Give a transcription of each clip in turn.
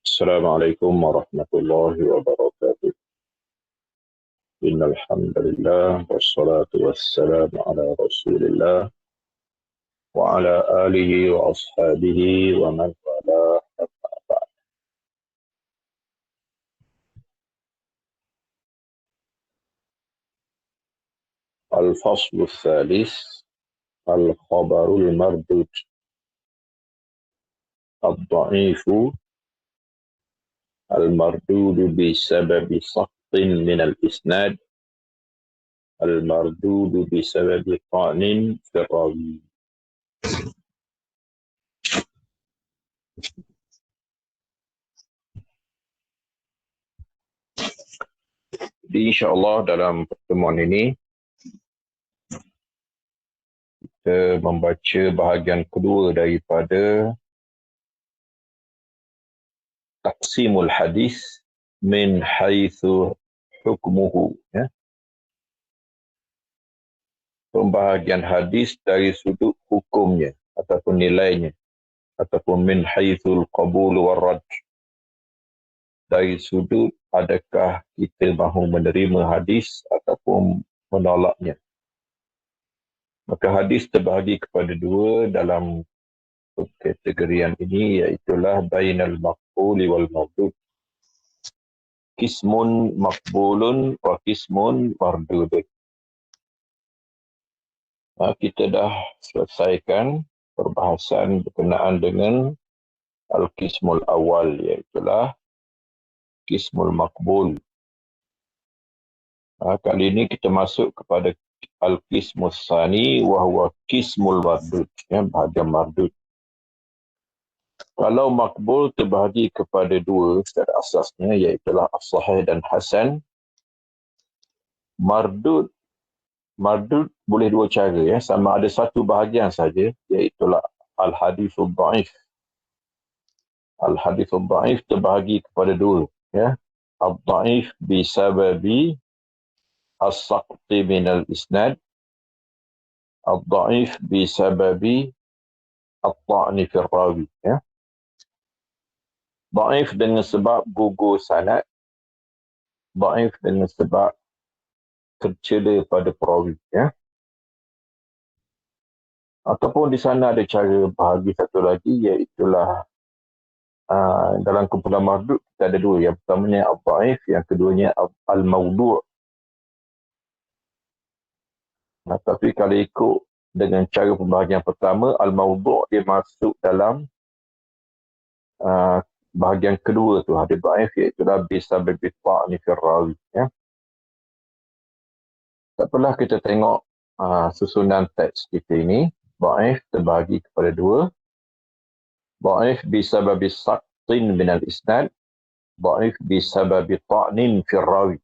السلام عليكم ورحمة الله وبركاته. إن الحمد لله والصلاة والسلام على رسول الله وعلى آله وأصحابه ومن والاه. الفصل الثالث: الخبر المردود. الضعيف المردود بسبب سقط من الإسناد، المردود بسبب طعن في الراوي. Jadi insyaAllah dalam pertemuan ini kita membaca bahagian kedua daripada taqsimul hadis min haitsu hukmuhu, ya. Pembahagian hadis dari sudut hukumnya ataupun nilainya, ataupun min haitsul qabul war rad, dari sudut adakah kita mahu menerima hadis ataupun menolaknya. Maka hadis terbahagi kepada dua dalam kategorian ini, iaitulah bainal maqbuli wal mardud. Qismun maqbulun wa qismun mardudun. Kita dah selesaikan perbahasan berkenaan dengan al-qismul awal, iaitulah qismul maqbul. Kali ini kita masuk kepada al-qismul tsani wa huwa qismul mardud, ya, bahagian mardud. Kalau makbul terbahagi kepada dua secara asasnya, iaitulah as-sahih dan hasan. Mardud boleh dua cara, ya, sama ada satu bahagian saja, iaitulah al-hadithul dha'if. Al-hadithul dha'if terbahagi kepada dua, ya. Al-dha'if bisababi as-saqti minal isnad, al-dha'if bisababi at-ta'ni fil rawi, ya. Dha'if dengan sebab gugur sanad, dha'if dengan sebab tercela pada perawi, ya. Ataupun di sana ada cara bahagi satu lagi, iaitulah dalam kumpulan mardud kita ada dua. Yang pertamanya al-dha'if, yang keduanya al-mawdu'. Tapi kalau ikut dengan cara pembahagian pertama, al-mawdu' dia masuk dalam bahagian kedua tu, hadis dha'if, iaitulah bisababi ta'ni fil rawi, ya. Tak apalah, kita tengok susunan teks kita ini. Dha'if terbahagi kepada dua. Dha'if bisababi saqtin minal isnad, dha'if bisababi ta'nin fil rawi.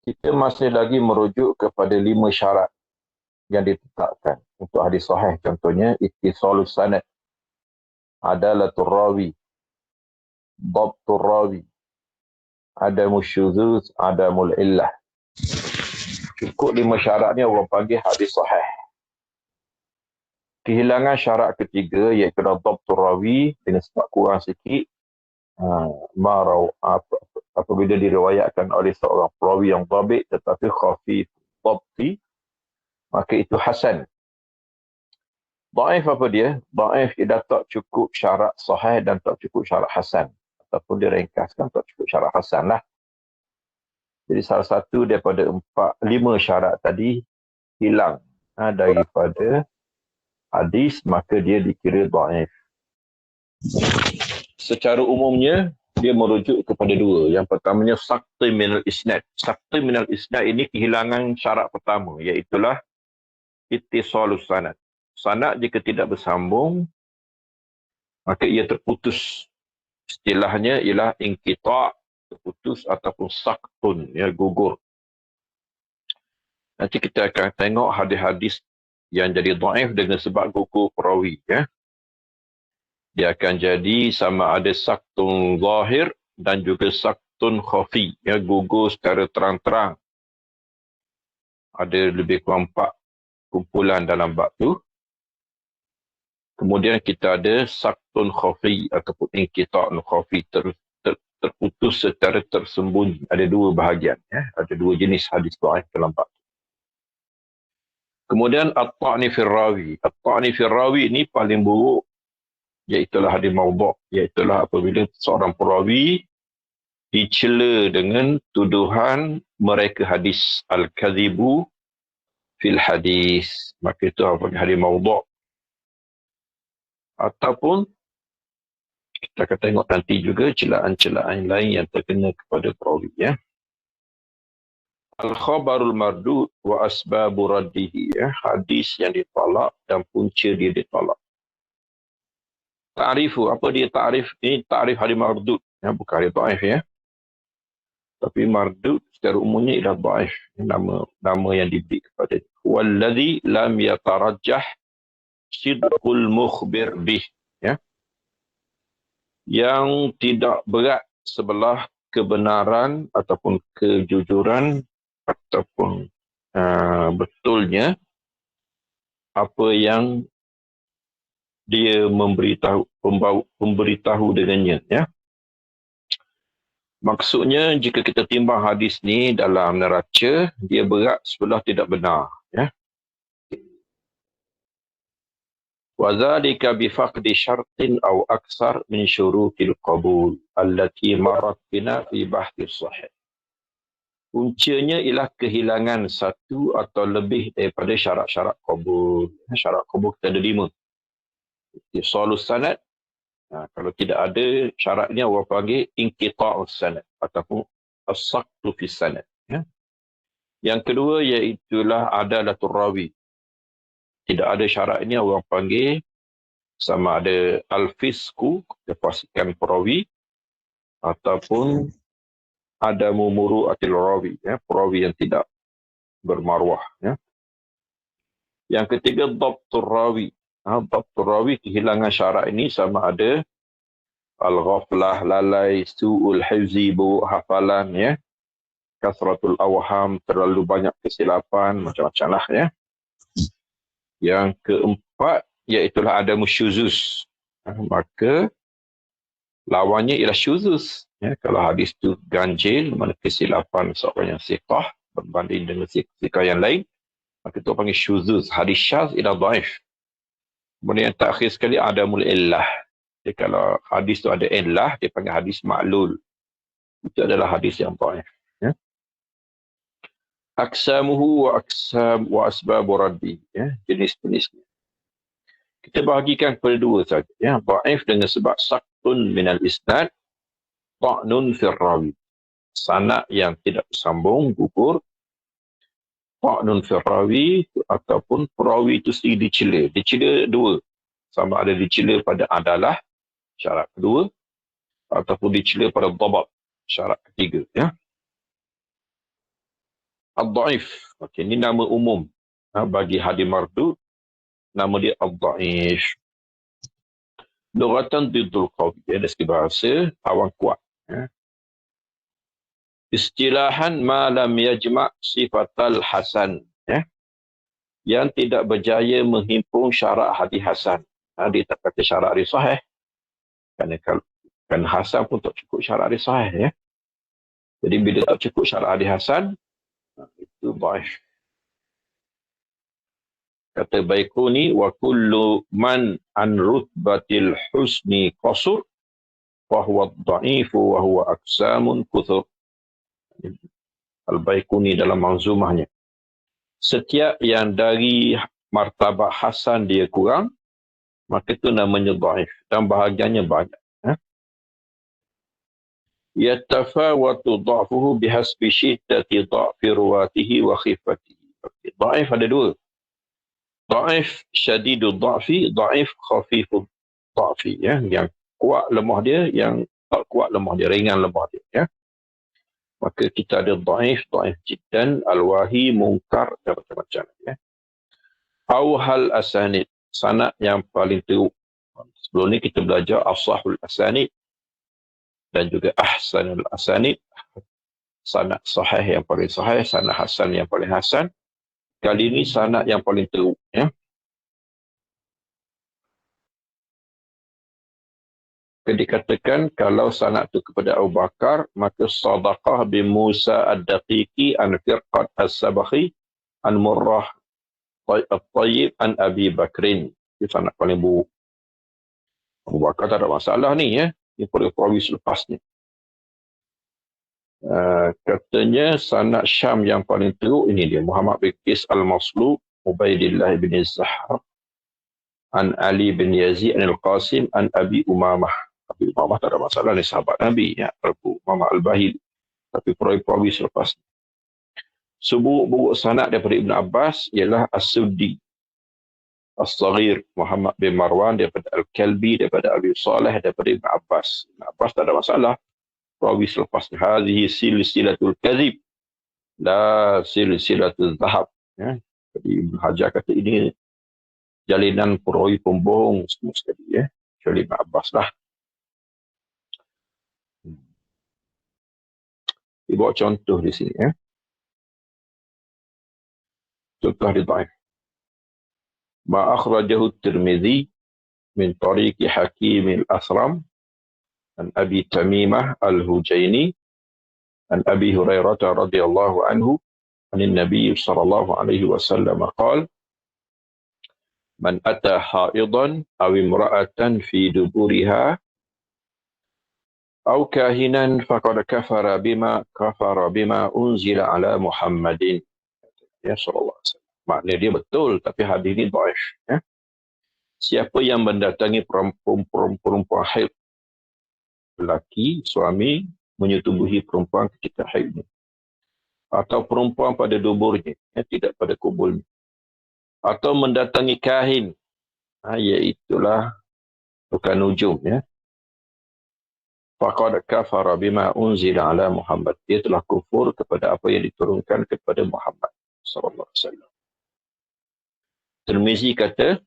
Kita masih lagi merujuk kepada 5 syarat yang ditetapkan untuk hadis sahih. Contohnya ittisalus sanad, adalatul rawi, dhabtul rawi, adamul syuzuz, adamul illah. Cukup 5 syarat ni orang panggil hadis sahih. Kehilangan syarat ketiga, iaitu dhabtul rawi, dengan sebab kurang sikit, apabila diriwayatkan oleh seorang perawi yang dhabit tetapi khafif dhabti, maka itu hasan. Dhaif apa dia? Dhaif dia tak cukup syarat sahih dan tak cukup syarat hasan, ataupun diringkaskan tak cukup syarat hasan lah. Jadi salah satu daripada 5 syarat tadi hilang daripada hadis, maka dia dikira dhaif. Secara umumnya dia merujuk kepada dua. Yang pertamanya saqti minal isnad. Saqti minal isnad ini kehilangan syarat pertama, iaitulah ittisalus sanad. Sanad jika tidak bersambung, maka ia terputus. Istilahnya ialah inqita', terputus, ataupun saqtun, ya, gugur. Nanti kita akan tengok hadis-hadis yang jadi dhaif dengan sebab gugur perawi, ya. Dia akan jadi sama ada saqtun zahir dan juga saqtun khafi, ya, gugur secara terang-terang. Ada lebih kurang 4 kumpulan dalam bab tu. Kemudian kita ada saktun khafi ataupun inqita'un khafi, terputus secara tersembunyi. Ada dua bahagian. Ada dua jenis hadis dhaif dalam bab. Kemudian at-ta'ni fil rawi. At-ta'ni fil rawi ini paling buruk, iaitulah hadis maudhu', iaitulah apabila seorang perawi dicela dengan tuduhan mereka hadis al-kadhibu fil hadis. Maka itu hadis maudhu'. Ataupun kita akan tengok nanti juga celaan-celaan lain yang terkena kepada perawi. Al-khabarul mardud wa asbabu raddihi. Hadis yang ditolak dan punca dia ditolak. Ta'rifu, apa dia ta'rif? Ini ta'rif hadis mardud. Bukan hadis dhaif. Tapi mardud secara umumnya ialah dhaif. Nama yang diberi kepada dia. Walladhi lam yatarajjah sidqul mukhbir bih. Yang tidak berat sebelah kebenaran ataupun kejujuran ataupun betulnya apa yang dia memberitahu dengannya. Maksudnya jika kita timbang hadis ni dalam neraca, dia berat sebelah tidak benar. وذلك بفقد شرط أو أكثر من شروط القبول التي مرت بنا في بحث الصحيح. Puncanya ialah kehilangan satu atau lebih daripada syarat-syarat qabul. Syarat qabul kita ada 5. Ittisalus sanad. Kalau tidak ada syaratnya, orang panggil inqita'us sanad ataupun as-saqtu fis sanad. Yang kedua iaitulah adalatul rawi. Tidak ada syaratnya, orang panggil sama ada al-fisku, kepastikan perawi, ataupun ada muru'atil rawi, perawi yang tidak bermaruah. Yang ketiga, dhabtur rawi. Dhabtur rawi, kehilangan syarat ini sama ada al-ghaflah, lalai, su'ul hifzi, buruk hafalan, kasratul awham, terlalu banyak kesilapan, macam-macam lah. Yang keempat, iaitulah ada musyuzus. Maka lawannya ialah syuzus. Kalau hadis itu ganjil, mana kesilapan seorang yang siqah berbanding dengan siqah yang lain, maka itu panggil syuzus. Hadis syaz ialah dhaif. Kemudian yang terakhir sekali adamul illah. Jadi kalau hadis itu ada illah, dia panggil hadis ma'lul. Itu adalah hadis yang dhaif. Aksamuhu wa asbabu raddi. Jenis-jenisnya. Kita bahagikan kepada dua saja. Dhaif dengan sebab saktun minal isnad, ta'nun fil rawi. Sanad yang tidak bersambung, gugur. Ta'nun fil rawi ataupun perawi itu sendiri dicela. Dicela dua. Sama ada dicela pada adalah, syarat kedua, ataupun dicela pada dhabat, syarat ketiga. Ad-dhaif. Okey, ini nama umum bagi hadis mardud. Nama dia ad-dhaif. Lughatan diddul qawi. Dari segi bahasa, lawan kuat. Istilahan ma lam yajma' sifatal hasan. Yang tidak berjaya menghimpun syarat hadis hasan. Dia tak kata syarat hadis sahih. Kerana hasan pun tak cukup syarat hadis sahih. Jadi bila tak cukup syarat hadis hasan, itu dhaif. Kata Baiquni, wa kullu man an rutbatil husni qasur fa huwa dha'ifu wa huwa aksamun kuthur. Al-Baiquni dalam manzumahnya. Setiap yang dari martabat hasan dia kurang, maka itu namanya dhaif. Dan bahagiannya banyak. Yatafawatu dha'fuhu bihasbi syiddati dha'fi ruwatihi wa khifatihi. Dhaif ada dua. Dhaif syadidul dha'fi, dhaif khafiful dha'fi. Yang kuat lemah dia, yang tak kuat lemah dia, ringan lemah dia. Maka kita ada dhaif jiddan, al-wahi, munkar, dan macam-macam. Awhal asanid, sanad yang paling teruk. Sebelum ni kita belajar asahul asanid dan juga ahsanul asanid. Sanad sahih yang paling sahih, sanad hasan yang paling hasan. Kali ini sanad yang paling teruk. Maka dikatakan kalau sanad itu kepada Abu Bakar, maka Sadaqah bin Musa ad-Daqiqi an Firqat as-Sabakhi an Murrah At-Tayyib an Abi Bakrin. Itu sanad paling buruk. Abu Bakar tak ada masalah ni ya. Ini perawi selepas ni. Katanya sanad Syam yang paling teruk ini dia. Muhammad bin Qis al-Maslub, Ubaidillah bin Zahar, an Ali bin Yazid an al-Qasim an Abi Umamah. Abi Umamah tak ada masalah ni, sahabat Nabi ya, Abu Umamah al-Bahili. Tapi perawi selepas ni. Seburuk-buruk sanad daripada Ibn Abbas ialah As-Suddi As-Saghir Muhammad bin Marwan daripada Al-Kalbi daripada Abi Saleh daripada Ibn Abbas. Ibn Abbas tak ada masalah. Perawi selepas ni, hadhihi silsilatul kadhib la silsilatul zahab ya. Jadi Ibn Hajar kata ini jalinan perawi pembohong semua sekali ya. Kecuali Ibn Abbas lah. Dia bawa contoh di sini ya. Contoh di dhaif. Ma akhrajahu Tirmidzi min tariqi Hakim al-Asram an Abi Tamimah al-Hujaini an Abi Hurairah radhiyallahu anhu an Nabi sallallahu alaihi wasallam qala man ata haidan aw imra'atan fi duburiha aw kahinan faqad kafara bima unzila ala Muhammadin ya sallallahu alaihi wasallam. Maknanya dia betul tapi hadis ini dhaif ya. Siapa yang mendatangi perempuan haid, lelaki suami menyetubuhi perempuan ketika haidnya, atau perempuan pada duburnya ya, tidak pada kubulnya, atau mendatangi kahin iaitulah tukang nujum ya, faqad kafara bima unzila ala Muhammad, dia telah kufur kepada apa yang diturunkan kepada Muhammad sallallahu alaihi wasallam. Tirmizi kata,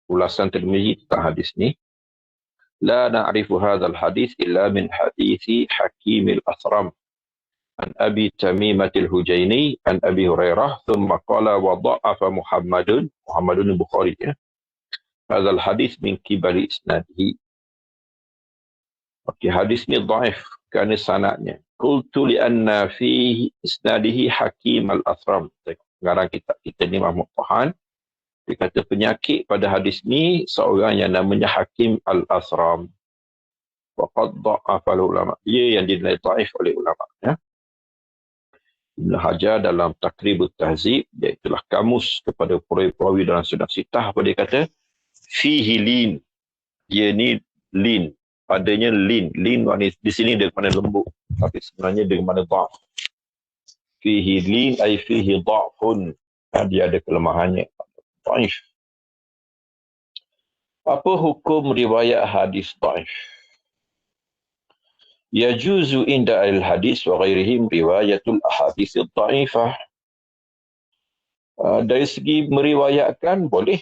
ulasan Tirmizi tentang hadis ni, la na'rifu hadzal hadis illa min hadisi Hakim al-Asram an Abi Tamimah al-Hujaini an Abi Hurairah thumma qala wa dha'afa Muhammadun Bukhari ya. Hadzal hadis min kibali isnadihi. Okey, hadis ni dhaif kerana sanadnya. Qultu li anna fi isnadihi Hakim al-Asram. Pengarang kitab kita ni Mahmud Tahan. Dia kata penyakit pada hadis ni seorang yang namanya Hakim al-Asram. Waqad dha'afa ulama. Dia yang dinilai dhaif oleh ulama ya. Ibn Hajar dalam Taqribut Tahzib, iaitulah kamus kepada perawi dalam Sunan Sitah, apa dia kata? Fihi lin. Dia ni lin. Padanya lin. Lin di sini dia mana lembut. Tapi sebenarnya dia mana dha'f. Fihi lin ay fihi dha'fun. Dia ada kelemahannya. Dhaif. Apa hukum riwayat hadis dhaif? Yajuzu inda al-hadis wa ghairihim riwayatul ahadits dhaifah. Dari segi meriwayatkan boleh.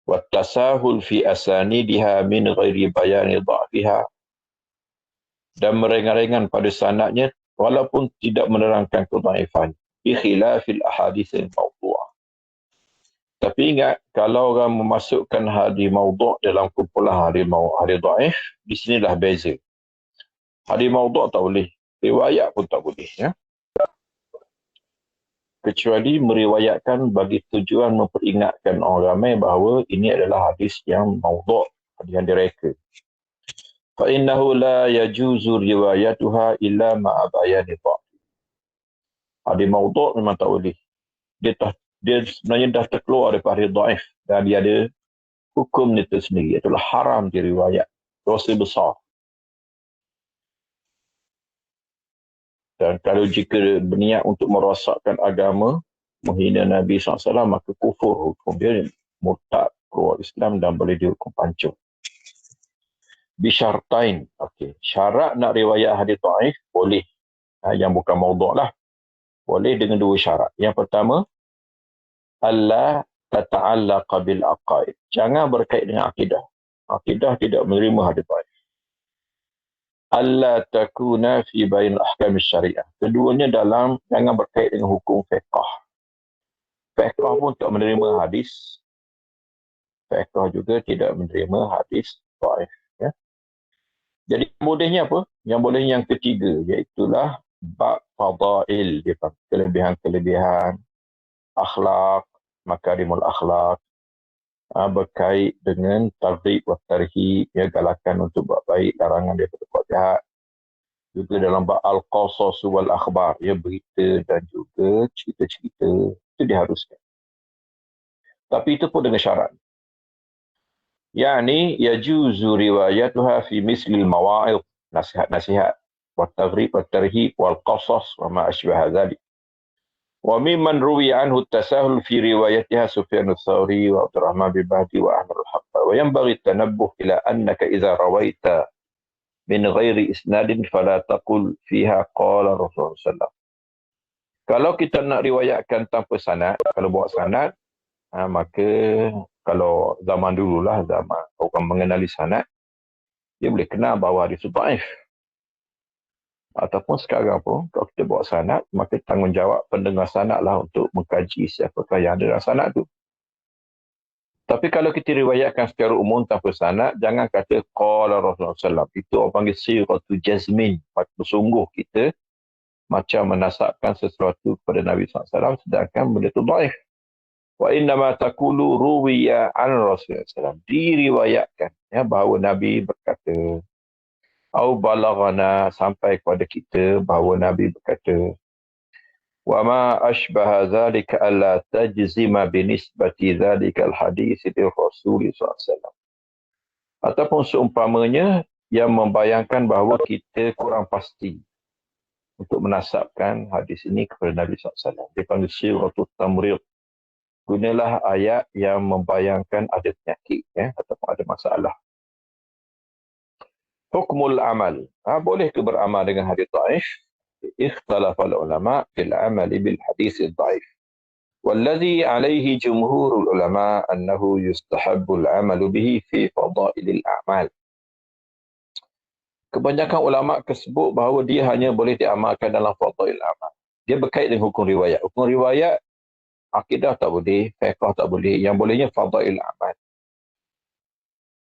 Wa tasahul fi asanidiha min ghairi bayani dhafiha. Dan meringan-ringan pada sanadnya walaupun tidak menerangkan kedhaifan. Bi khilafil ahadits al-mawdu'ah. Tapi ingat, kalau orang memasukkan hadis maudhu' dalam kumpulan hadis dhaif, di sinilah beza. Hadis maudhu' tak boleh, riwayat pun tak boleh ya. Kecuali meriwayatkan bagi tujuan memperingatkan orang ramai bahawa ini adalah hadis yang maudhu', hadis yang direka. Fa innahu la yajuzu riwayatuha illa ma'a bayani dha'f. Hadis maudhu' memang tak boleh. Dia sebenarnya dah terkeluar daripada hadis dhaif dan dia ada hukum itu sendiri, itulah haram diriwayat, dosa besar. Dan kalau jika berniat untuk merosakkan agama, menghina Nabi SAW, maka kufur, hukum dia murtad, keluar Islam dan boleh dihukum pancung. Bisyartain, okey, syarat nak riwayat hadis dhaif boleh, yang bukan maudhu' lah, boleh dengan dua syarat. Yang pertama, alla tata'allaqa bil aqaid. Jangan berkait dengan akidah. Akidah tidak menerima hadis dhaif. Alla takuna fi bain ahkam syariah. Keduanya jangan berkait dengan hukum fiqh. Fiqh pun tak menerima hadis. Fiqh juga tidak menerima hadis dhaif. Ya. Jadi bolehnya apa? Yang bolehnya yang ketiga, iaitulah bab fadail, kelebihan-kelebihan akhlak, makarimul akhlak, berkait dengan targhib wa tarhib, ya, galakan untuk buat baik, larangan daripada buat jahat. Juga dalam bab al-qasas wal akhbar, ya, berita dan juga cerita-cerita, itu diharuskan. Tapi itu pun dengan syarat. Yani yajuzu riwayatuha fi mislil mawa'id, nasihat-nasihat, wa targhib wa tarhib wal qasas wa ma asbaha dzalik. وممن روي عنه التساهل في روايتها سفيان الثوري وعبد الرحمن بن مهدي وأحمد الحق. وينبغي التنبه إلى أنك إذا رويت من غير إسناد فلا تقل فيها قال الرسول صلى الله عليه وسلم. Kalau kita nak riwayatkan tanpa sanad, kalau bawa sanad, maka kalau zaman dululah, zaman orang mengenali sanad, dia boleh kenal bahawa hadis dhaif. Ataupun sekarang pun, kalau kita bawa sanad, maka tanggungjawab pendengar sanad lah untuk mengkaji siapakah yang ada dalam sanad tu. Tapi kalau kita riwayatkan secara umum tanpa sanad, jangan kata qala Rasulullah SAW. Itu orang panggil siratu jazmin. Bersungguh kita macam menasabkan sesuatu kepada Nabi SAW, sedangkan benda itu dhaif. Wa innama taqulu ruwiya an Rasulullah SAW. Diriwayatkan, ya, bahawa Nabi berkata, au balaghana, sampai kepada kita bahawa Nabi berkata, wa ma ashbaha dhalika alla tajzima binisbati dhalika alhadis li Rasul SAW. Ataupun seumpamanya yang membayangkan bahawa kita kurang pasti untuk menasabkan hadis ini kepada Nabi SAW. Dia panggil siratul tamrid. Gunalah ayat yang membayangkan ada penyakit, ya, ataupun ada masalah. Hukmul amal. Boleh ke beramal dengan hadis dhaif? Ikhtalafa ulama fil amal bil hadis dhaif. والذي عليه جمهور العلماء أنه يستحب العمل به في فضائل الأعمال. Kebanyakan ulama tersebut bahawa dia hanya boleh diamalkan dalam fadail amal. Dia berkait dengan hukum riwayat. Hukum riwayat, akidah tak boleh, fiqh tak boleh. Yang bolehnya fadail amal.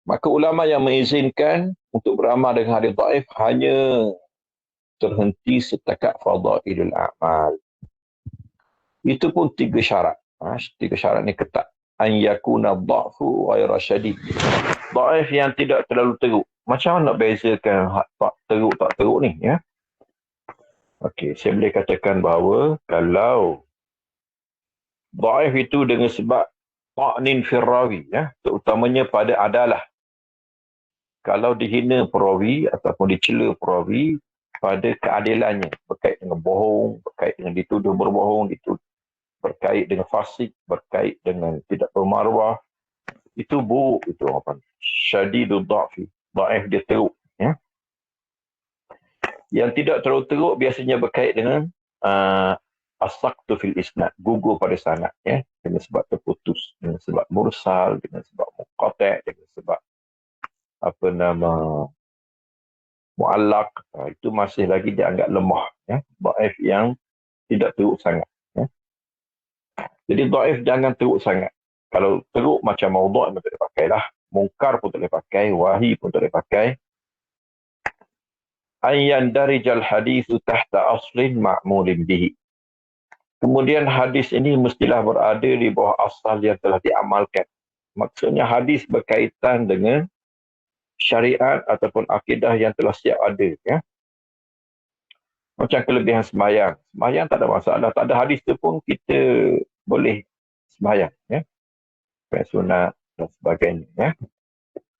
Maka ulama yang mengizinkan untuk beramal dengan hadis dhaif hanya terhenti setakat fadailul amal. Itu pun 3 syarat. 3 syarat ni ketat. An yakuna dha'fu ghaira syadid. Dhaif yang tidak terlalu teruk. Macam mana nak bezakan teruk tak teruk ni, ya? Okey, saya boleh katakan bahawa kalau dhaif itu dengan sebab ta'nin firrawi, ya, terutamanya pada adalah. Kalau dihina perawi ataupun dicela perawi pada keadilannya, berkait dengan bohong, berkait dengan dituduh berbohong, berkait dengan fasik, berkait dengan tidak bermaruah, itu buruk, itu apa? Syadidul dha'fi, dhaif dia teruk, ya. Yang tidak terlalu teruk biasanya berkait dengan as-saqtu fil isnad, gugur pada sanad, ya, dengan sebab terputus, dengan sebab mursal, dengan sebab munqati', dengan sebab mu'allaq, itu masih lagi dianggap lemah, ya, dhaif yang tidak teruk sangat, ya. Jadi dhaif jangan teruk sangat. Kalau teruk macam maudhu' pun tak boleh pakai lah, mungkar pun tak boleh pakai, wahi pun tak boleh pakai. Ayyan darijal hadithu tahta aslin ma'mulin bihi. Kemudian hadis ini mestilah berada di bawah asal yang telah diamalkan. Maksudnya hadis berkaitan dengan syariat ataupun akidah yang telah siap ada, ya. Macam kelebihan sembahyang. Sembahyang tak ada masalah, tak ada hadis tu pun kita boleh sembahyang, ya. Sunat dan sebagainya, ya.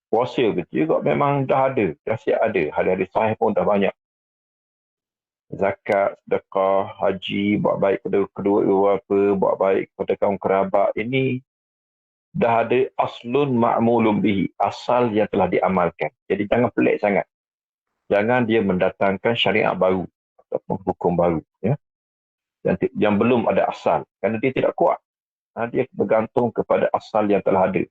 Puasa juga memang dah ada, dah siap ada. Hadis-hadis sahih pun dah banyak. Zakat, sedekah, haji, buat baik kepada kedua ibu bapa, buat baik kepada kaum kerabat, ini dah ada aslun ma'mulun bihi, asal yang telah diamalkan. Jadi jangan pelik sangat. Jangan dia mendatangkan syariat baru ataupun hukum baru, ya, yang belum ada asal, kerana dia tidak kuat. Dia bergantung kepada asal yang telah ada.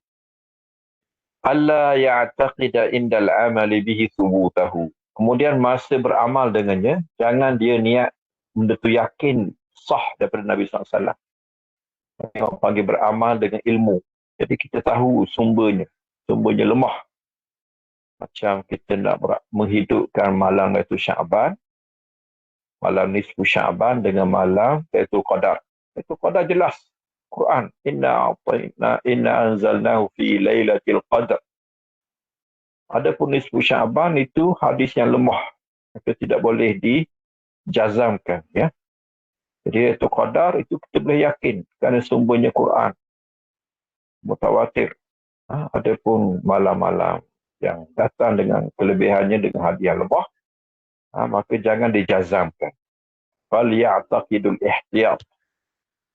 Alla ya'taqida indal amali bihi thubutahu. Kemudian masa beramal dengannya, jangan dia niat benda tu yakin sah daripada Nabi SAW. Orang panggil beramal dengan ilmu. Jadi kita tahu sumbernya lemah. Macam kita nak menghidupkan malam Lailatul Sya'ban, malam nisfu Sya'ban dengan malam Lailatul Qadar. Lailatul Qadar jelas. Quran. Inna anzalnahu fi Lailatul Qadar. Adapun nisfu Sya'ban itu hadis yang lemah. Itu tidak boleh dijazamkan. Ya. Jadi Lailatul Qadar itu kita boleh yakin kerana sumbernya Quran. Mutawatir. Adapun malam-malam yang datang dengan kelebihannya dengan hadiah lemah, maka jangan dijazamkan. Falya'taqidul ihtiyat.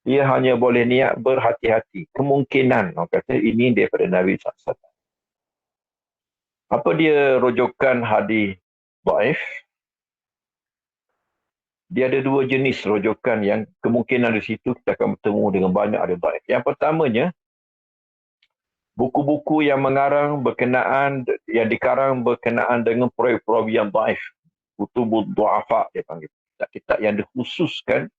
Dia hanya boleh niat berhati-hati. Kemungkinan, orang kata ini daripada Nabi SAW. Apa dia rujukan hadis dhaif? Dia ada dua jenis rujukan yang kemungkinan di situ kita akan bertemu dengan banyak hadis dhaif. Yang pertamanya, buku-buku yang yang dikarang berkenaan dengan perawi-perawi yang dhaif. Kutubud du'afa dia panggil. Kitab yang dikhususkan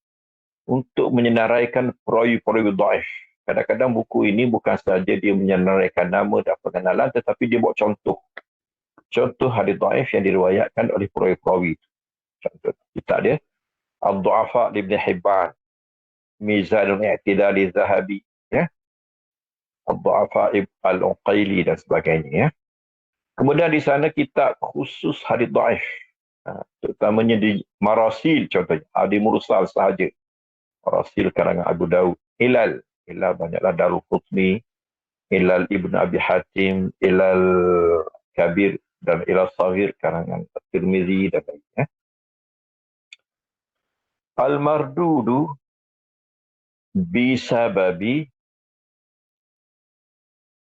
untuk menyenaraikan perawi-perawi dhaif. Kadang-kadang buku ini bukan sahaja dia menyenaraikan nama dan pengenalan, tetapi dia buat contoh. Contoh hadis dhaif yang diriwayatkan oleh perawi-perawi. Contoh kitab dia Ad-Du'afa Ibn Hibban, Mizanul I'tidal Zahabi, ya. Ad-Du'afa Al-Uqaili dan sebagainya, ya. Kemudian di sana kitab khusus hadis dhaif. Terutamanya di Marasil contohnya, hadis mursal sahaja. Marasil karangan Abu Daud. Ilal banyaklah Darul Qutni, Ilal Ibn Abi Hatim, Ilal Kabir dan Ilal Saghir karangan Tirmizi dan lainnya. Al-Mardudu bisababi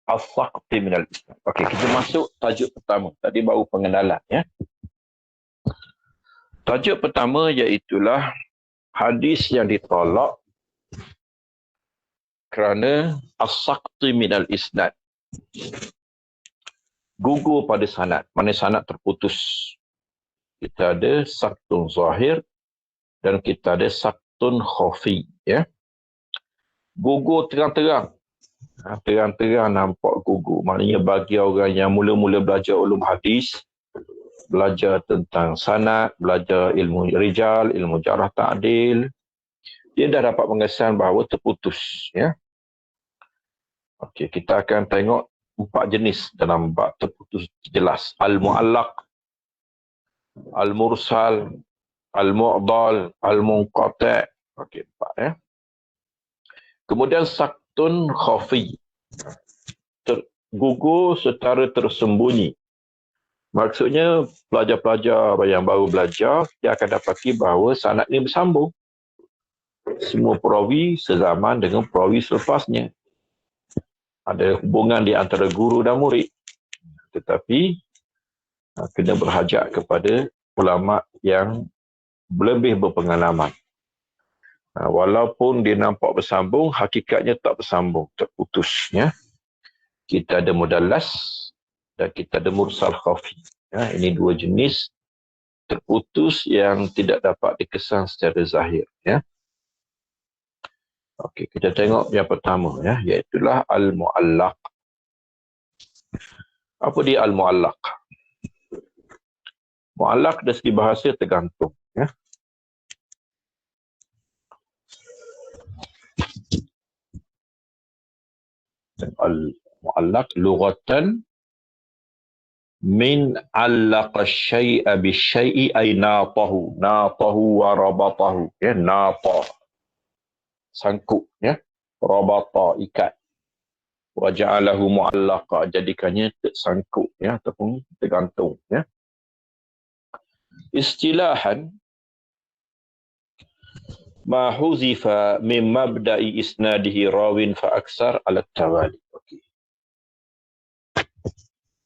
as-saqti minal Islam. Okey, kita masuk tajuk pertama. Tadi baru pengenalan, ya. Tajuk pertama iaitulah hadis yang ditolak kerana as-saqti minal isnad. Gugur pada sanad. Mana sanad terputus. Kita ada saqtun zahir dan kita ada saqtun khafi, ya. Gugur terang-terang. Terang-terang nampak gugur. Maknanya bagi orang yang mula-mula belajar ulum hadis, belajar tentang sanad, belajar ilmu rijal, ilmu jarah ta'dil, dia dah dapat mengesan bahawa terputus, ya. Okey, kita akan tengok 4 jenis dalam bab terputus jelas. Al-mu'allaq, al-mursal, al-mu'dal, al-munqati'. Okey, 4, ya. Kemudian saqtun khafi. Gugur secara tersembunyi. Maksudnya pelajar-pelajar yang baru belajar, dia akan dapati bahawa sanad ini bersambung. Semua perawi sezaman dengan perawi selepasnya. Ada hubungan di antara guru dan murid. Tetapi kena berhajat kepada ulama yang lebih berpengalaman. Walaupun dia nampak bersambung, hakikatnya tak bersambung, terputus, ya. Kita ada mudallas dan kita ada mursal khafi. Ya, ini dua jenis terputus yang tidak dapat dikesan secara zahir, ya. Okey, kita tengok yang pertama, ya, iaitulah al-mu'allaq. Apa dia al-mu'allaq? Mu'allaq dari segi bahasa tergantung, ya. Al-mu'allaq lughatan min 'allaqa asy-syai'a bisyai'i ay natahu wa rabatahu, ya, nata sangkut, ya, rabata ikat, wa ja'alahu mu'allaqa jadikannya tersangkut, ya, ataupun tergantung, ya. Istilahan ma huzifa min mabda'i isnadihi rawin fa aksar ala tawali. Okey.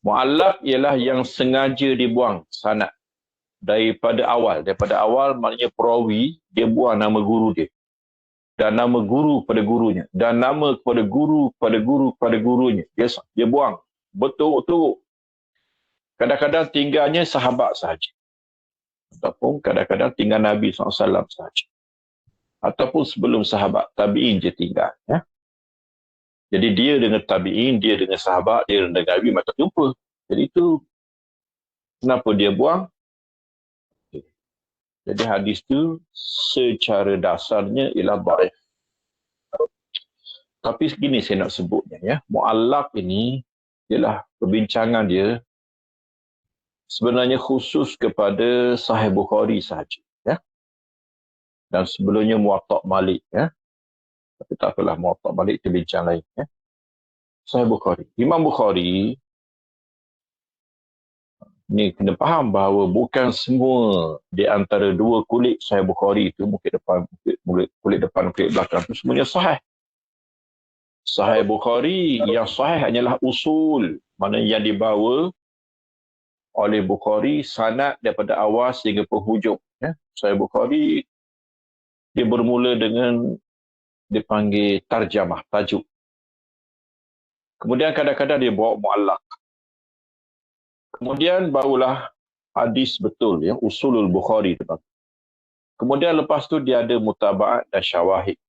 Mu'allaq ialah yang sengaja dibuang sanad daripada awal. Daripada awal maknanya perawi dia buang nama guru dia. Dan nama guru pada gurunya. Dan nama kepada guru pada guru pada gurunya. Dia buang. Betul-betul. Kadang-kadang tinggalnya sahabat sahaja. Ataupun kadang-kadang tinggal Nabi SAW sahaja. Ataupun sebelum sahabat, tabi'in je tinggal. Ya? Jadi dia dengan tabi'in, dia dengan sahabat, dia dengan Nabi macam jumpa. Jadi itu Kenapa dia buang? Jadi hadis tu secara dasarnya ialah dhaif. Tapi segini saya nak sebutnya ya. Mu'allaq ini ialah perbincangan dia sebenarnya khusus kepada Sahih Bukhari sahaja ya. Dan sebelumnya Muwatta' Malik ya. Tapi tak apalah, Muwatta' Malik itu bincang lain ya. Sahih Bukhari. Imam Bukhari ni kena faham bahawa bukan semua di antara dua kulit Sahih Bukhari itu, kulit depan, kulit belakang itu semuanya sahih. Sahih Bukhari yang sahih hanyalah usul, mana yang dibawa oleh Bukhari sanad daripada awal sehingga penghujung. Ya. Sahih Bukhari dia bermula dengan dipanggil tarjamah, tajuk. Kemudian kadang-kadang dia bawa mu'allaq. Kemudian barulah hadis betul, ya, usulul Bukhari. Kemudian lepas tu dia ada mutaba'at dan syawahid.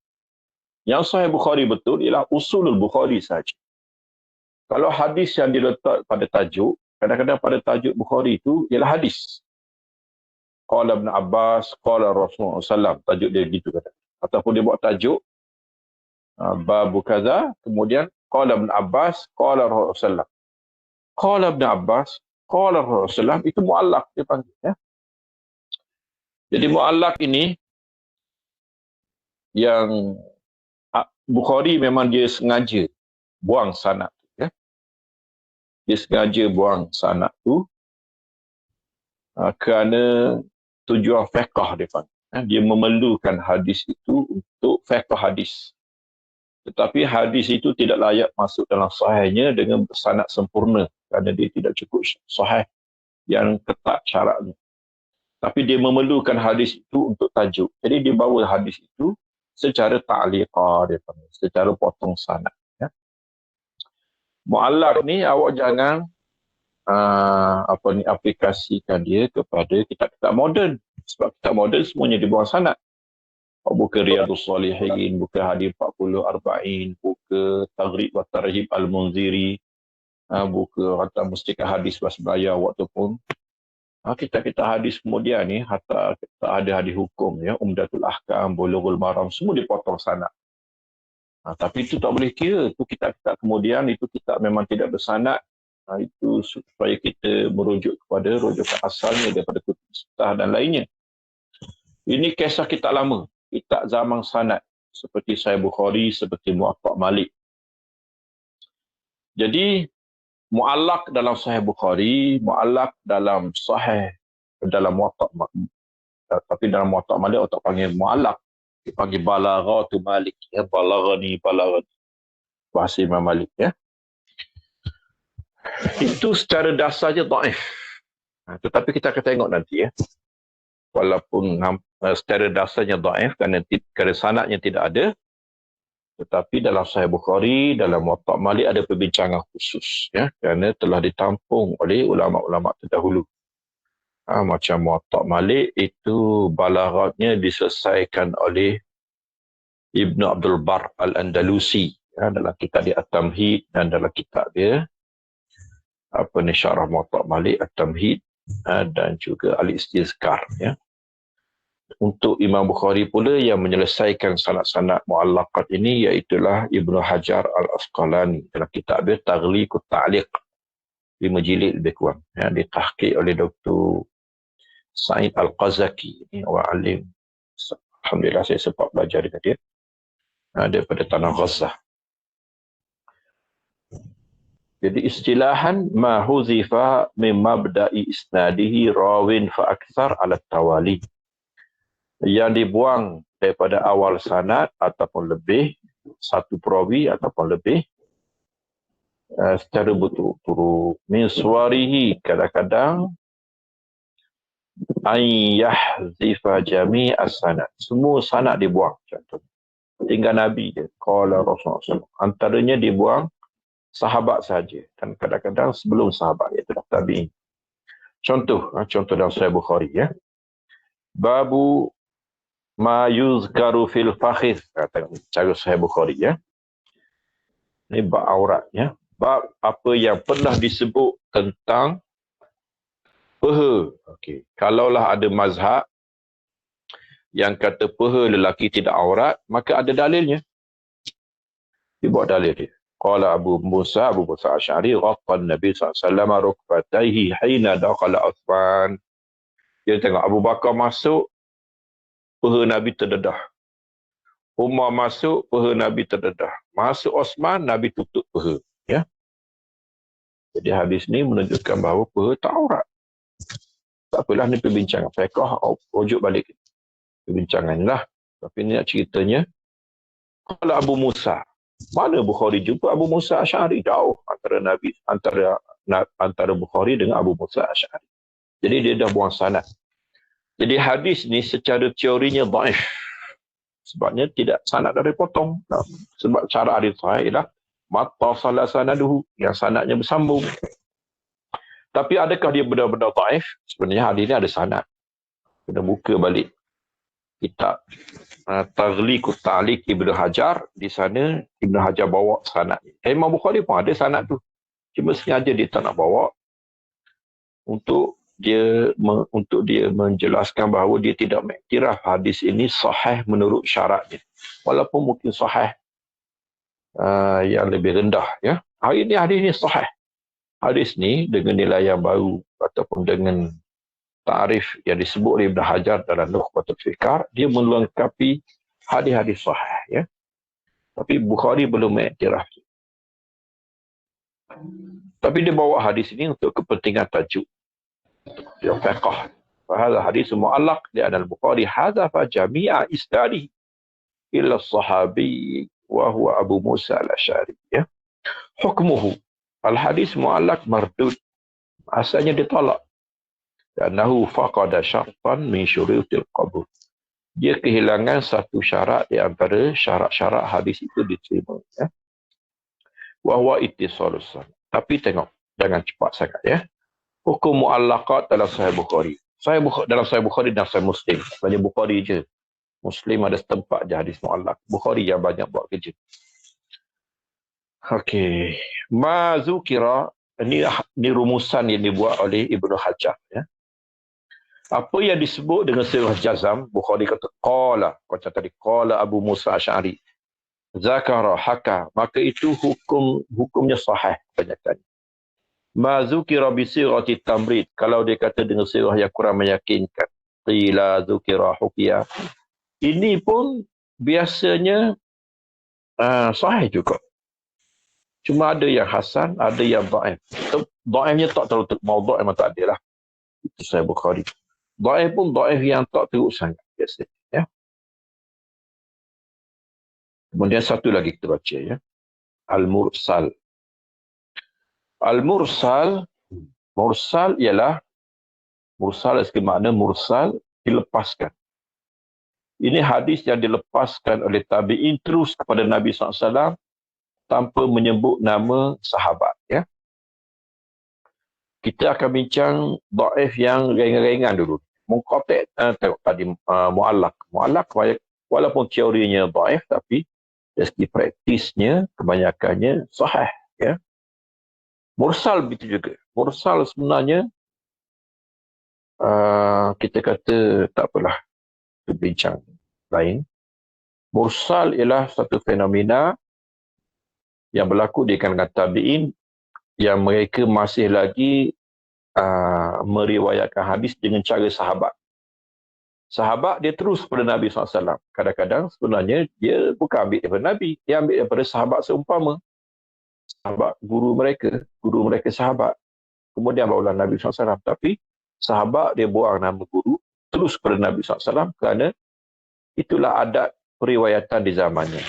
Yang Sahih Bukhari betul ialah usulul Bukhari saja. Kalau hadis yang diletak pada tajuk, kadang-kadang pada tajuk Bukhari itu ialah hadis. Qala Ibn Abbas, qala Rasulullah SAW. Tajuk dia gitu kata. Ataupun dia buat tajuk babu kaza, kemudian qala Ibn Abbas, qala Rasulullah SAW. Qala Ibn Abbas, qala Rasulullah SAW, itu mu'allaq dia panggil ya. Jadi mu'allaq ini yang Bukhari memang dia sengaja buang sanad ya. Dia sengaja buang sanad tu kerana tujuan fiqh dia panggil. Dia memerlukan hadis itu untuk fiqh hadis. Tetapi hadis itu tidak layak masuk dalam sahihnya dengan sanad sempurna kerana dia tidak cukup sahih yang ketat syaratnya. Tapi dia memerlukan hadis itu untuk tajuk. Jadi dia bawa hadis itu secara ta'liqah, dia panggil, secara potong sanad. Ya. Mu'allaq ni awak jangan aplikasikan dia kepada kitab-kitab moden. Sebab kitab moden semuanya dibuang sanad. Buka Riyadhus Salihin, buka Hadis 40 Arba'in, buka Taghrib wa Tarhib Al-Munziri, buka Hatta Mustika Hadis Wasbaya waktu pun. Kitab-kitab hadis kemudian ni, hatta ada hadis hukum, ya, Umdatul Ahkam, Bulughul Maram, semua dipotong sanad. Tapi itu tak boleh kira. Itu kitab-kitab kemudian, itu kitab memang tidak bersanad. Itu supaya kita merujuk kepada rujukan asalnya daripada kutub sittah dan lainnya. Ini kisah kitab lama, kitab zaman sanad, seperti Sahih Bukhari, seperti Muwatta' Malik. Jadi, mu'allaq dalam Sahih Bukhari, mu'allaq dalam Sahih, dalam Muwatta' tapi dalam Muwatta' Malik orang tak panggil mu'allaq, dipanggil balaghatu Malik, ya, balaghani. Bahasa Imam Malik, ya. Itu secara dasarnya dhaif. Tetapi kita akan tengok nanti, ya. Walaupun secara dasarnya dhaif kerana sanadnya tidak ada, tetapi dalam Sahih Bukhari, dalam Muwatta' Malik ada perbincangan khusus, ya, kerana telah ditampung oleh ulama-ulama terdahulu. Macam Muwatta' Malik itu balaghatnya diselesaikan oleh Ibn Abdul Bar Al-Andalusi, ya, dalam kitab dia At-Tamhid, dan dalam kitab dia syarah Muwatta' Malik At-Tamhid, dan juga Al-Istizkar, ya. Untuk Imam Bukhari pula yang menyelesaikan sanad-sanad mu'allaqat ini iaitulah Ibnu Hajar Al-Asqalani dalam kitab dia Taghliqut Ta'liq, 5 jilid lebih kurang, yang ditahqiq oleh Dr. Sa'id Al-Qazaki. Ini orang alim, alhamdulillah saya sempat belajar dengan dia daripada Tanah Gazzah. Jadi istilahan ma huzifa min mabda'i isnadihi rawin fa aktsar ala tawali, yang dibuang daripada awal sanad ataupun lebih, satu perawi ataupun lebih, secara berturut-turut. Min suwarihi, kadang-kadang an yahzifa jami' as-sanad, semua sanad dibuang. Contoh, tinggal Nabi je, qala Rasulullah SAW. Antaranya dibuang sahabat saja, dan kadang-kadang sebelum sahabat, iaitu tabi'in. Contoh dalam Sahih Bukhari, ya. Babu ma yuzkaru fil fakhidh, kata cara Sahih Bukhari, ya. Ini bab aurat, ya. Bab apa yang pernah disebut tentang Peha. Okey. Kalaulah ada mazhab yang kata peha lelaki tidak aurat, maka ada dalilnya. Dia buat dalil dia. Qala Abu Musa Asy'ari ghatta Nabi SAW rukbatayhi hina dakhala Uthman. Dia tengok Abu Bakar masuk, peha Nabi terdedah. Umar masuk, peha Nabi terdedah. Masuk Osman, Nabi tutup peha. Ya. Jadi hadis ni menunjukkan bahawa peha tak aurat. Tak apalah, ni perbincangan fiqh, rujuk balik perbincangan lah. Tapi ni nak ceritanya, kalau Abu Musa, mana Bukhari jumpa Abu Musa Asy'ari? Jauh antara Nabi, antara Bukhari dengan Abu Musa Asy'ari. Jadi dia dah buang sanad. Jadi hadis ni secara teorinya dhaif. Sebabnya tidak sanad dari potong. Sebab cara hadis sahih ialah mattasala sanaduhu, yang sanadnya bersambung. Tapi adakah dia benar-benar dhaif? Sebenarnya hadis ni ada sanad. Kena buka balik kitab Taghliqut Ta'liq Ibnu Hajar. Di sana Ibnu Hajar bawa sanad. Imam Bukhari pun ada sanad tu. Cuma sengaja dia tak nak bawa untuk dia menjelaskan bahawa dia tidak mengiktiraf hadis ini sahih menurut syaratnya. Walaupun mungkin sahih yang lebih rendah. Ya. Hari ini hadis ini sahih. Hadis ni dengan nilai yang baru ataupun dengan ta'rif yang disebut oleh Ibn Hajar dalam Nukhbatul Fikar, dia melengkapi hadis-hadis sahih. Ya. Tapi Bukhari belum mengiktiraf. Tapi dia bawa hadis ini untuk kepentingan tajuk. Dia fiqh. Fahadha hadis mu'allaq li'anna al-Bukhari hadhafa jami'a isnadihi illa as-sahabi wa huwa Abu Musa al-Asy'ari. Ya. Hukmuhu. Al-hadis mu'allaq mardud. Asalnya ditolak. Karnahu faqada syartan min syurutil qabul. Dia kehilangan satu syarat di antara syarat-syarat hadis itu diterima. Ya. Wa huwa ittisalus sanad. Tapi tengok, jangan cepat sangat ya. Hukum mu'allaqat dalam Sahih Bukhari. Dalam Sahih Bukhari dan Sahih Muslim. Banyak Bukhari je. Muslim ada setempat je hadis mu'allaq. Bukhari yang banyak buat kerja. Okey. Ma zukira, ini rumusan yang dibuat oleh Ibnu Hajar. Ya. Apa yang disebut dengan sirah jazam, Bukhari kata, qala. Macam tadi, qala Abu Musa Asy'ari. Zakara, haka. Maka itu hukumnya sahih. Banyakkan. Ma zukira bisirati tamrid, kalau dia kata dengan sirah yang kurang meyakinkan, qila zukira hukiya, ini pun biasanya sahih juga. Cuma ada yang hasan, ada yang dhaif. Dhaifnya tak terlalu maudhu' memang tak ada lah. Itu Sahih Bukhari. Dhaif pun dhaif yang tak teruk sangat biasanya. Ya. Kemudian satu lagi kita baca ya. Al-Mursal. Al-Mursal, mursal ialah, mursal dari makna mursal, dilepaskan. Ini hadis yang dilepaskan oleh tabi'in terus kepada Nabi SAW tanpa menyebut nama sahabat. Ya. Kita akan bincang dhaif yang ringan-ringan dulu. Munqati' tengok tadi mu'allaq. Mu'allaq walaupun teorinya dhaif, tapi dari segi praktisnya kebanyakannya sahih. Ya. Mursal begitu juga. Mursal sebenarnya kita kata tak apalah, berbincang lain. Mursal ialah satu fenomena yang berlaku di kalangan tabi'in yang mereka masih lagi meriwayatkan hadis dengan cara sahabat. Sahabat dia terus kepada Nabi SAW. Kadang-kadang sebenarnya dia bukan ambil daripada Nabi, dia ambil daripada sahabat seumpama. Sahabat guru mereka sahabat. Kemudian barulah Nabi SAW. Tapi sahabat dia buang nama guru terus kepada Nabi SAW kerana itulah adat periwayatan di zamannya.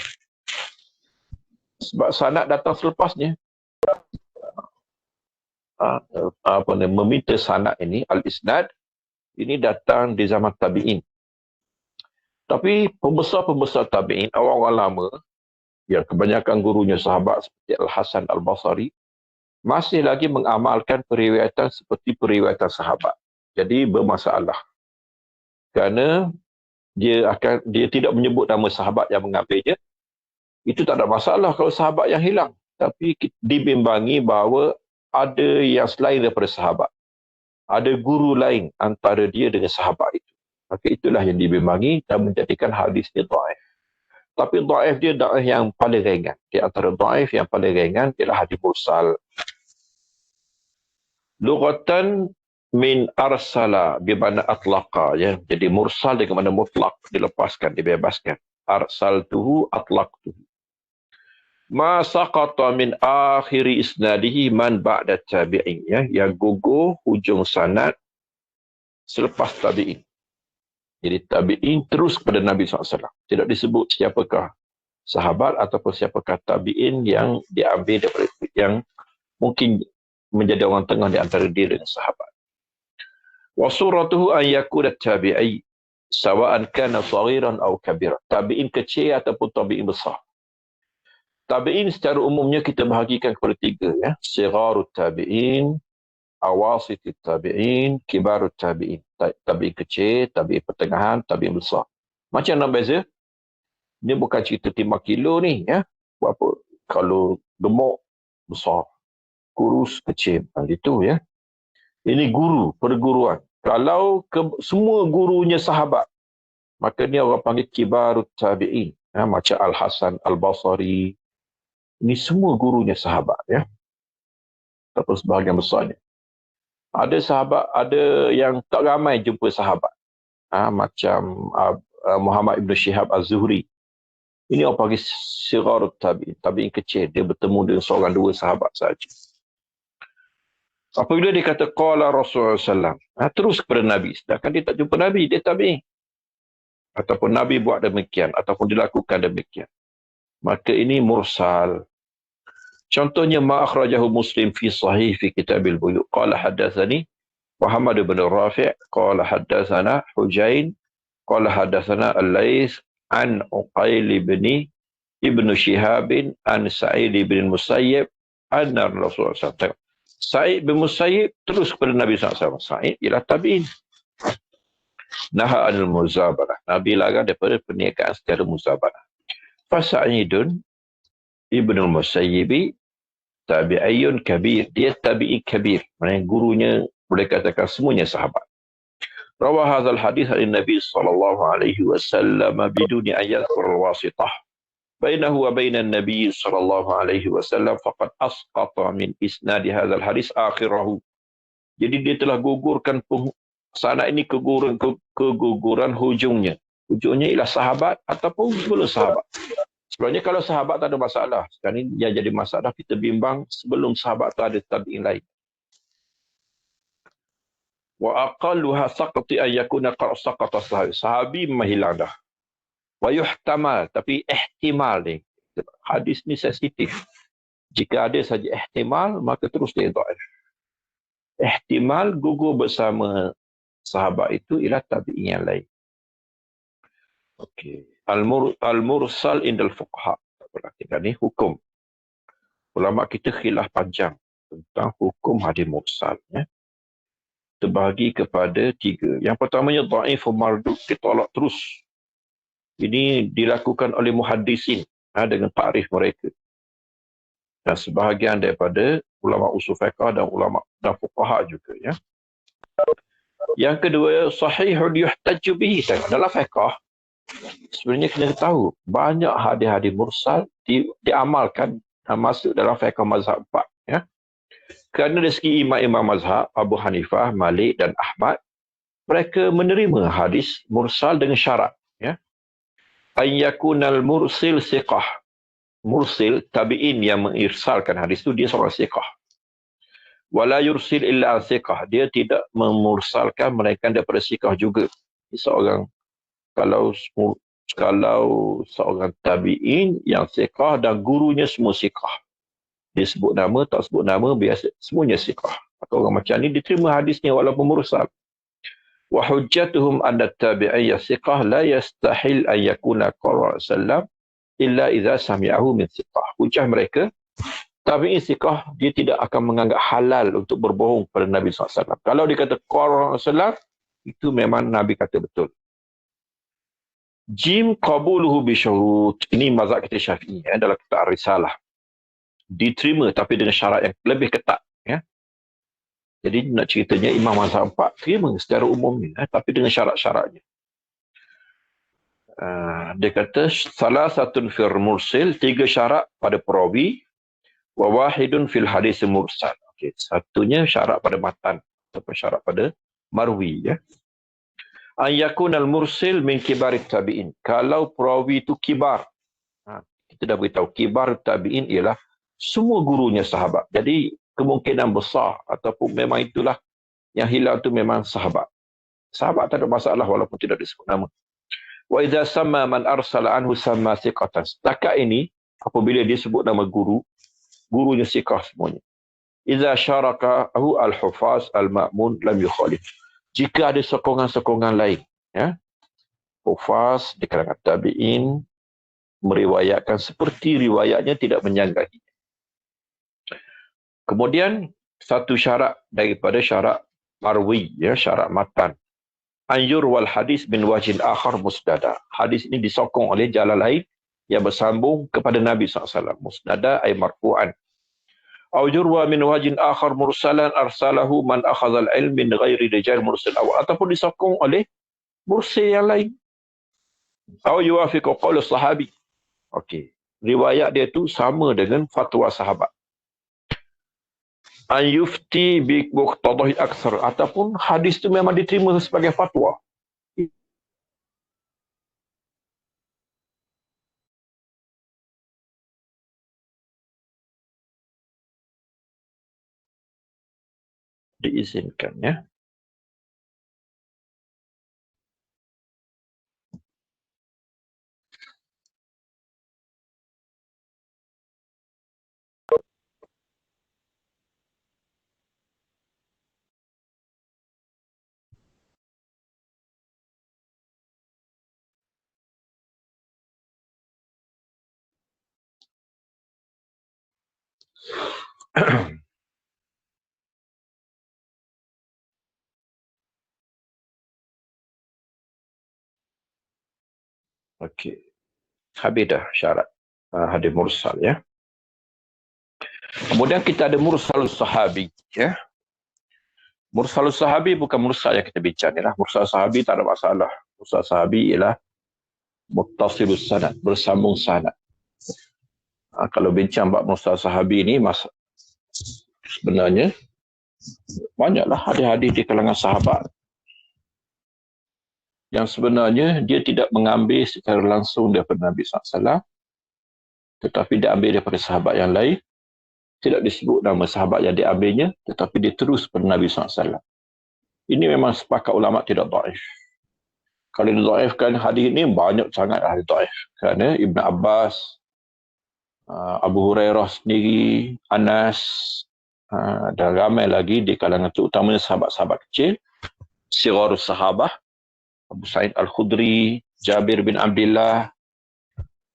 Sebab sanad datang selepasnya. Meminta sanad ini, al-isnad, ini datang di zaman tabi'in. Tapi pembesar-pembesar tabi'in, orang-orang lama, yang kebanyakan gurunya sahabat seperti Al-Hasan Al-Basri, masih lagi mengamalkan periwayatan seperti periwayatan sahabat. Jadi bermasalah. Kerana dia tidak menyebut nama sahabat yang mengambilnya. Itu tak ada masalah kalau sahabat yang hilang. Tapi dibimbangi bahawa ada yang selain daripada sahabat. ada guru lain antara dia dengan sahabat itu. Maka itulah yang dibimbangi dan menjadikan hadis dia dhaif. Tapi dhaif dia dhaif yang paling ringan. Di antara dhaif yang paling ringan ialah hadis mursal. Lughatan min arsala bimana atlaqa, ya. Jadi mursal dengan mana mutlak, dilepaskan, dibebaskan. Arsaltuhu atlaqtuhu. Ma saqata min akhiri isnadihi man ba'da tabi'in, ya, yang gugur hujung sanad selepas tabi'in. Jadi tabi'in terus kepada Nabi SAW. Tidak disebut siapakah sahabat ataupun siapakah tabi'in yang diambil daripada yang mungkin menjadi orang tengah di antara dia dengan sahabat. Wa suratuhu an yakuna tabi'i sawa'an kana saghiran aw kabiran. Tabi'in kecil ataupun tabi'in besar. Tabi'in secara umumnya kita bahagikan kepada tiga, ya. Sigharut tabi'in, awasitut tabi'in, kibarut tabi'in. Tabi'in kecil, tabi'in pertengahan, tabi'in besar. Macam mana beza? Ini bukan cerita 5 kilo ni, ya. Berapa? Kalau gemuk, besar. Kurus, kecil. Itu, ya. Ini guru, perguruan. Kalau semua gurunya sahabat, maka ni orang panggil kibarut tabi'in. Ya, macam Al-Hasan Al-Basri. Ini semua gurunya sahabat, ya. Ataupun sebahagian besarnya. Ada sahabat, ada yang tak ramai jumpa sahabat. Macam Muhammad Ibn Shihab Az-Zuhri. Ini orang panggil sigharut tabi'in. Tabi'in kecil. Dia bertemu dengan seorang dua sahabat sahaja. Apabila dia kata qala Rasulullah SAW, terus kepada Nabi. Sedangkan dia tak jumpa Nabi, dia tabi'in. Ataupun Nabi buat demikian, ataupun dilakukan demikian. Maka ini mursal. Contohnya ma akhrajahu Muslim fi sahih fi kitabil buyu. Qala haddatsani Muhammad bin Rafi', qala haddatsana Hujain, qala haddatsana Al-Laits an Uqail ibn Shihab an Sa'id bin Musayyib anna Rasulullah SAW. Sa'id bin Musayyib terus kepada Nabi SAW. Sa'id ialah tabi'in. Naha anil muzabarah. Nabi larang daripada perniagaan secara muzabarah. Fasa'idun ibn Musayyibi tabi'iyun kabir. Dia tabi'i kabir. Maksudnya gurunya boleh katakan semuanya sahabat. Rawah hadzal hadis dari Nabi sallallahu alaihi wasallam biduni ayat al-wasitah. Bainahu wa bainan Nabi sallallahu alaihi wasallam faqad asqata min isnad hadzal hadis akhirahu. Jadi dia telah gugurkan sanad ini keguguran hujungnya. Hujungnya ialah sahabat ataupun sebelum sahabat. Sebenarnya kalau sahabat tak ada masalah. Sekarang ini yang jadi masalah kita bimbang sebelum sahabat tu ada tabi'in lain. Wa aqalluha saqati an yakuna qad saqata sahabi. Sahabi memang hilang dah. Wa yuhtamal, tapi ihtimal ni. Hadis ni sensitif. Jika ada saja ihtimal, maka terus dia dhaif. Ihtimal gugur bersama sahabat itu ialah tabi'in yang lain. Okey. Al-mursal indal fuqaha. Perhatikan ni hukum. Ulama kita khilaf panjang tentang hukum hadis mursal, ya. Terbahagi kepada 3. Yang pertamanya dhaif mardud, ditolak terus. Ini dilakukan oleh muhaddisin dengan takrif mereka. Dan sebahagian daripada ulama usul fiqh dan ulama dan fuqaha juga, ya. Yang kedua, sahihun yuhtaju bihi. Dalam fiqh sebenarnya kena tahu banyak hadis-hadis mursal diamalkan masuk dalam fiqh mazhab 4, ya. Kerana dari segi imam-imam mazhab Abu Hanifah, Malik dan Ahmad, mereka menerima hadis mursal dengan syarat, ya. An yakunal mursil siqah. Mursil tabi'in yang mengirsalkan hadis itu dia seorang siqah. Wala yursil illa siqah. Dia tidak memursalkan melainkan daripada siqah juga. Seorang kalau seorang tabi'in yang siqah dan gurunya semua siqah. Dia sebut nama, tak sebut nama, biasa semuanya siqah. Maka orang macam ni diterima hadisnya walaupun mursal. Wa hujjatuhum anna tabi'iyya siqah la yastahil an yakuna qala sallam illa idza sami'ahu min siqah. Hujjah mereka, tabi'in siqah dia tidak akan menganggap halal untuk berbohong pada Nabi SAW. Kalau dia kata qala sallam, itu memang Nabi kata betul. Jim qabuluhu bi syurut. Ini mazhab kita Syafi'i, ya, dalam kitab Risalah. Diterima tapi dengan syarat yang lebih ketat, ya. Jadi nak ceritanya Imam Mazhab 4 terima secara umumnya, tapi dengan syarat-syaratnya. Dia kata salah satu fil mursil, 3 syarat pada perawi, wa wahidun fil hadis mursal. Okey, satunya syarat pada matan ataupun syarat pada marwi, ya. An yakun al mursil min kibarit tabi'in. Kalau perawi itu kibar. Kita dah beritahu kibar tabi'in ialah semua gurunya sahabat. Jadi kemungkinan besar ataupun memang itulah yang hilang tu memang sahabat. Sahabat tak ada masalah walaupun tidak disebut nama. Wa idza samma man arsala anhu samma thiqatan. Setakat ini apabila dia sebut nama guru, gurunya thiqah semuanya. Idza syarakahu al-hufaz al-ma'mun lam yukhalif. Jika ada sokongan-sokongan lain, ya. Hufaz di kalangan tabi'in meriwayatkan seperti riwayatnya tidak menyanggahi. Kemudian satu syarat daripada syarat marwi, ya, syarat matan. Anjur wal hadis bin wajin akhar musnada. Hadis ini disokong oleh jalan lain yang bersambung kepada Nabi SAW. Musnada ay marfu'an. Anjur wa min wajin akhar mursalan arsalahu man akhazal ilm min ghairi rijal mursal awal. Ataupun disokong oleh mursil yang lain. Atau yuafiqu qawla sahabi. Okey. Riwayat dia tu sama dengan fatwa sahabat. An yufti bi muqtadahi aksar, ataupun hadis itu memang diterima sebagai fatwa. Diizinkan, ya. Okey. Habis dah syarat hadis mursal, ya. Kemudian kita ada mursalus sahabi, ya. Mursalus sahabi bukan mursal yang kita bincang ni lah. Mursal sahabi tak ada masalah. Mursal sahabi ialah muttasilus sanad, bersambung sanad. Kalau bincang bab mursal sahabi ni, sebenarnya banyaklah hadis-hadis di kalangan sahabat yang sebenarnya dia tidak mengambil secara langsung daripada Nabi SAW, tetapi dia ambil daripada sahabat yang lain. Tidak disebut nama sahabat yang diambilnya, tetapi dia terus pada Nabi SAW. Ini memang sepakat ulama tidak dhaif. Kalau didhaifkan hadis ini, banyak sangat hadis dhaif. Kerana Ibn Abbas, Abu Hurairah sendiri, Anas, dan ramai lagi di kalangan itu, utamanya sahabat-sahabat kecil, Sigharus Sahabah, Abu Sa'id Al-Khudri, Jabir bin Abdullah.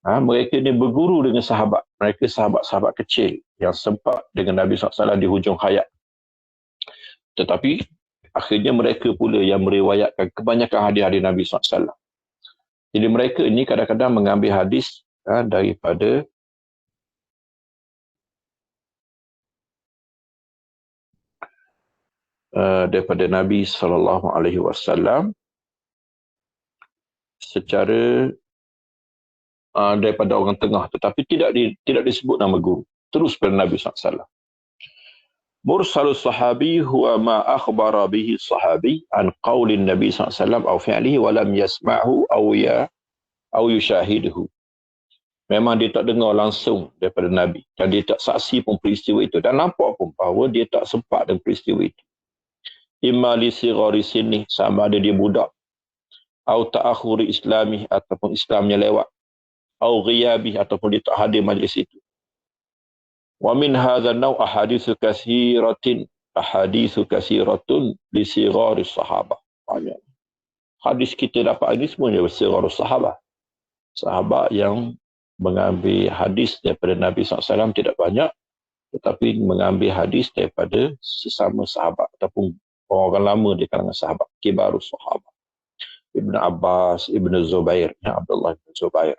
Mereka ini berguru dengan sahabat. Mereka sahabat-sahabat kecil yang sempat dengan Nabi SAW di hujung hayat. Tetapi akhirnya mereka pula yang meriwayatkan kebanyakan hadis-hadis Nabi SAW. Jadi mereka ini kadang-kadang mengambil hadis daripada Nabi SAW secara daripada orang tengah, tetapi tidak disebut nama guru, terus pada Nabi SAW. Mursalus sahabi huwa ma akhbara bihi sahabi an qawlin Nabi SAW atau fi'lihi wa lam yasma'hu aw yushahiduhu. Memang dia tak dengar langsung daripada Nabi, dan dia tak saksi pun peristiwa itu, dan nampak pun bahawa dia tak sempat dengan peristiwa itu. Imma li sighari sinni, sama ada dia budak, atau ta'akhuri islami, ataupun Islamnya lewat, atau ghiyabi, ataupun dia tak hadir majlis itu. Wa min hadha an-naw' ahaditsu katsiratun li sighari sahabah. Banyak hadis kita dapat ini semuanya sighari sahabah. Sahabat yang mengambil hadis daripada Nabi SAW tidak banyak, tetapi mengambil hadis daripada sesama sahabat ataupun orang lama di kalangan sahabat, kibarus sahabat. Ibn Abbas, Ibn Zubair, Abdullah bin Zubair.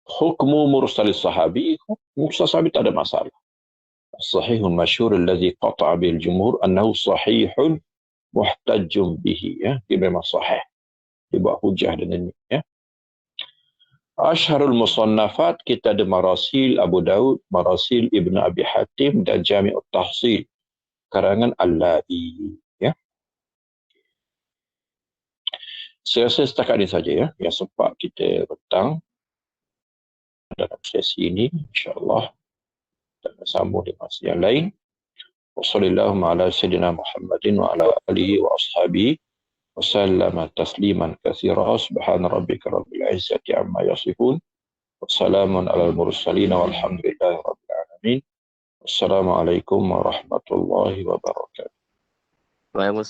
Hukmu mursalis sahabi, mursal sahabi tak ada masalah. الصحيح المشهور الذي قطع به الجمهور أنه صحيح محتج به. Ya, dia memang sahih. Dibuat hujah dengan ini. Ya. Asharul musannafat, kita ada Marasil Abu Daud, Marasil Ibn Abi Hatim dan Jami'ut Tahsil karangan Al-La'i. Ya. Saya rasa setakat ini saja ya yang sempat kita petang dalam sesi ini. InsyaAllah kita akan sambung di masa yang lain. Wassallallahu ala sayyidina Muhammadin wa ala alihi wa ashabihi wa sallama tasliman katsira. Subhana rabbika rabbil izzati amma yasifun. Wassalamun ala al-mursalin walhamdulillahi rabbil alamin. Wassalamualaikum warahmatullahi wabarakatuh. Waalaikumsalam.